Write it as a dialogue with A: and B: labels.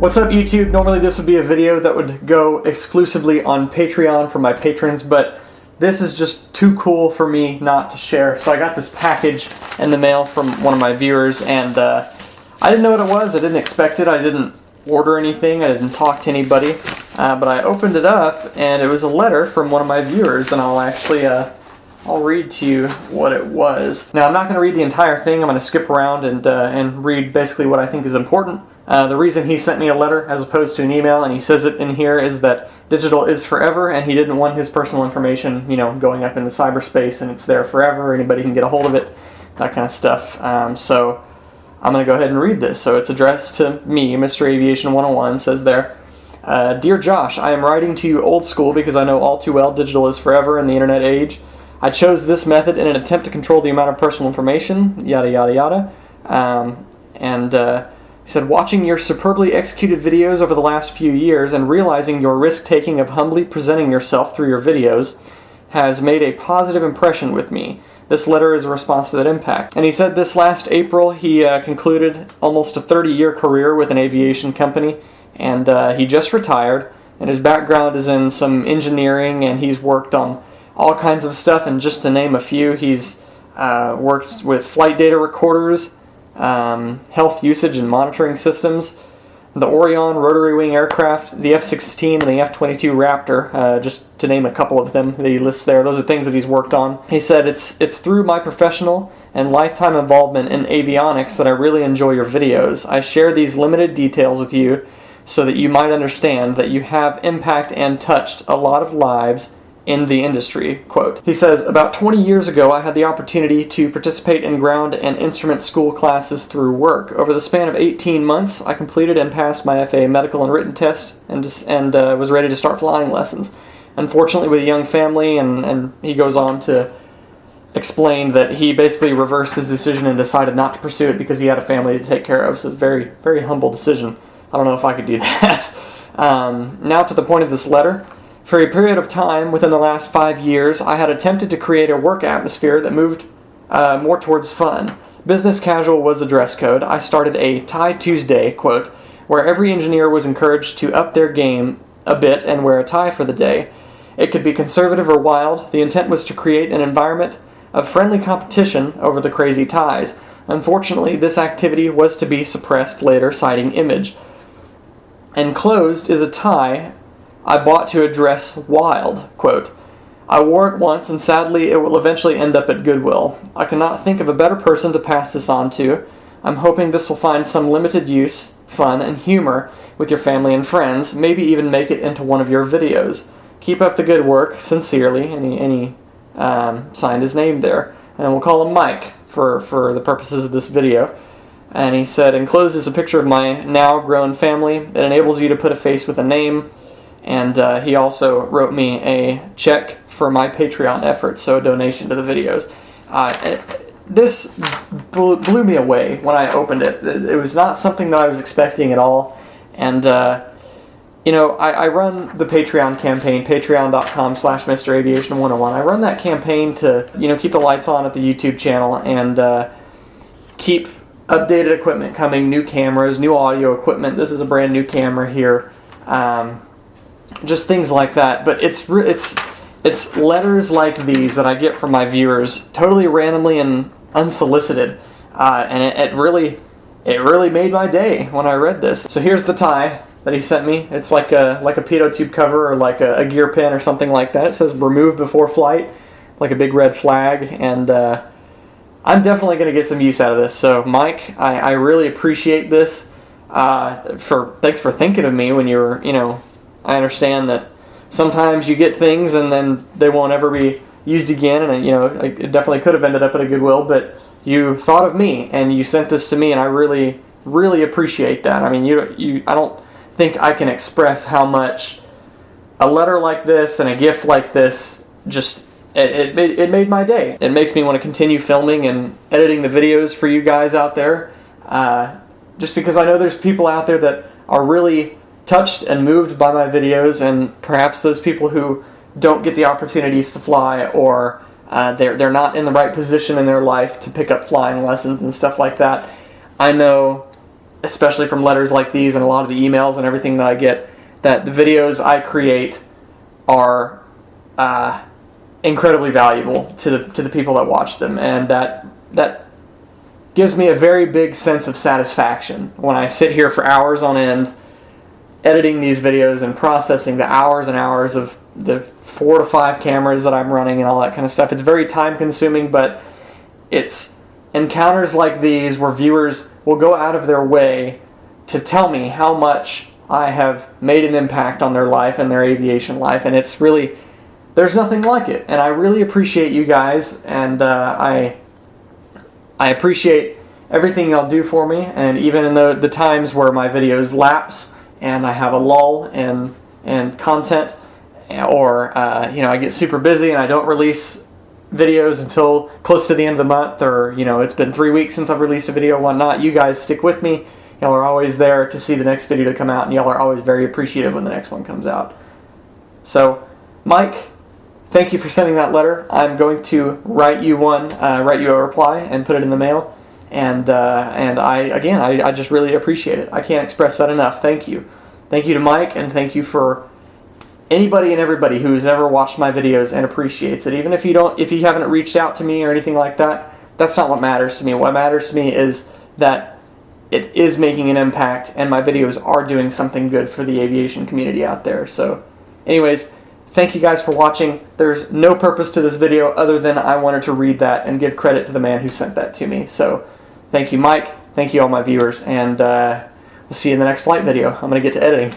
A: What's up, YouTube? Normally this would be a video that would go exclusively on Patreon for my patrons, but this is just too cool for me not to share. So I got this package in the mail from one of my viewers, and I didn't know what it was. I didn't expect it. I didn't order anything. I didn't talk to anybody. But I opened it up, and it was a letter from one of my viewers, and I'll read to you what it was. Now, I'm not going to read the entire thing. I'm going to skip around and read basically what I think is important. The reason he sent me a letter as opposed to an email, and he says it in here, is that digital is forever, and he didn't want his personal information, going up into cyberspace, and it's there forever. Anybody can get a hold of it, that kind of stuff. So I'm going to go ahead and read this. So it's addressed to me, Mr. Aviation 101, says there, Dear Josh, I am writing to you old school because I know all too well digital is forever in the internet age. I chose this method in an attempt to control the amount of personal information, yada yada yada. He said, watching your superbly executed videos over the last few years and realizing your risk-taking of humbly presenting yourself through your videos has made a positive impression with me. This letter is a response to that impact. And he said this last April he concluded almost a 30-year career with an aviation company, and he just retired, and his background is in some engineering, and he's worked on all kinds of stuff, and just to name a few, he's worked with flight data recorders, health usage and monitoring systems, the Orion rotary wing aircraft, the F-16 and the F-22 Raptor, just to name a couple of them that he lists there. Those are things that he's worked on. He said, it's through my professional and lifetime involvement in avionics that I really enjoy your videos. I share these limited details with you so that you might understand that you have impact and touched a lot of lives in the industry. Quote. He says, about 20 years ago I had the opportunity to participate in ground and instrument school classes through work. Over the span of 18 months I completed and passed my FAA medical and written test and was ready to start flying lessons. Unfortunately, with a young family, and he goes on to explain that he basically reversed his decision and decided not to pursue it because he had a family to take care of. So it's a very, very humble decision. I don't know if I could do that. Now to the point of this letter. For a period of time within the last 5 years, I had attempted to create a work atmosphere that moved more towards fun. Business casual was the dress code. I started a Tie Tuesday, quote, where every engineer was encouraged to up their game a bit and wear a tie for the day. It could be conservative or wild. The intent was to create an environment of friendly competition over the crazy ties. Unfortunately, this activity was to be suppressed later, citing image. Enclosed is a tie I bought to address wild, quote. I wore it once and sadly it will eventually end up at Goodwill. I cannot think of a better person to pass this on to. I'm hoping this will find some limited use, fun, and humor with your family and friends, maybe even make it into one of your videos. Keep up the good work, sincerely, and he signed his name there. And we'll call him Mike for the purposes of this video. And he said, enclosed is a picture of my now grown family. It enables you to put a face with a name. And he also wrote me a check for my Patreon efforts, so a donation to the videos. This blew me away when I opened it. It was not something that I was expecting at all. And, I run the Patreon campaign, patreon.com/MrAviation101. I run that campaign to, keep the lights on at the YouTube channel and keep updated equipment coming, new cameras, new audio equipment. This is a brand new camera here. Just things like that, but it's letters like these that I get from my viewers, totally randomly and unsolicited, and it really made my day when I read this. So here's the tie that he sent me. It's like a pitot tube cover or like a gear pin or something like that. It says "Remove before flight," like a big red flag, and I'm definitely going to get some use out of this. So Mike, I really appreciate this. Thanks for thinking of me when you were, I understand that sometimes you get things and then they won't ever be used again, and it definitely could have ended up at a Goodwill, but you thought of me and you sent this to me, and I really, really appreciate that. I mean, I don't think I can express how much a letter like this and a gift like this just it made my day. It makes me want to continue filming and editing the videos for you guys out there, just because I know there's people out there that are really touched and moved by my videos, and perhaps those people who don't get the opportunities to fly, or they're not in the right position in their life to pick up flying lessons and stuff like that. I know especially from letters like these and a lot of the emails and everything that I get, that the videos I create are incredibly valuable to the people that watch them, and that gives me a very big sense of satisfaction when I sit here for hours on end editing these videos and processing the hours and hours of the 4 to 5 cameras that I'm running and all that kind of stuff. It's very time consuming, but it's encounters like these where viewers will go out of their way to tell me how much I have made an impact on their life and their aviation life, and it's really, there's nothing like it. And I really appreciate you guys, and I appreciate everything y'all do for me, and even in the times where my videos lapse and I have a lull in content, or I get super busy and I don't release videos until close to the end of the month, or it's been 3 weeks since I've released a video, whatnot. You guys stick with me. Y'all are always there to see the next video to come out, and y'all are always very appreciative when the next one comes out. So, Mike, thank you for sending that letter. I'm going to write you a reply and put it in the mail. And I just really appreciate it. I can't express that enough. Thank you. Thank you to Mike, and thank you for anybody and everybody who's ever watched my videos and appreciates it. Even if you haven't reached out to me or anything like that, that's not what matters to me. What matters to me is that it is making an impact, and my videos are doing something good for the aviation community out there. So, anyways, thank you guys for watching. There's no purpose to this video other than I wanted to read that and give credit to the man who sent that to me. So, thank you, Mike. Thank you, all my viewers, and we'll see you in the next flight video. I'm going to get to editing.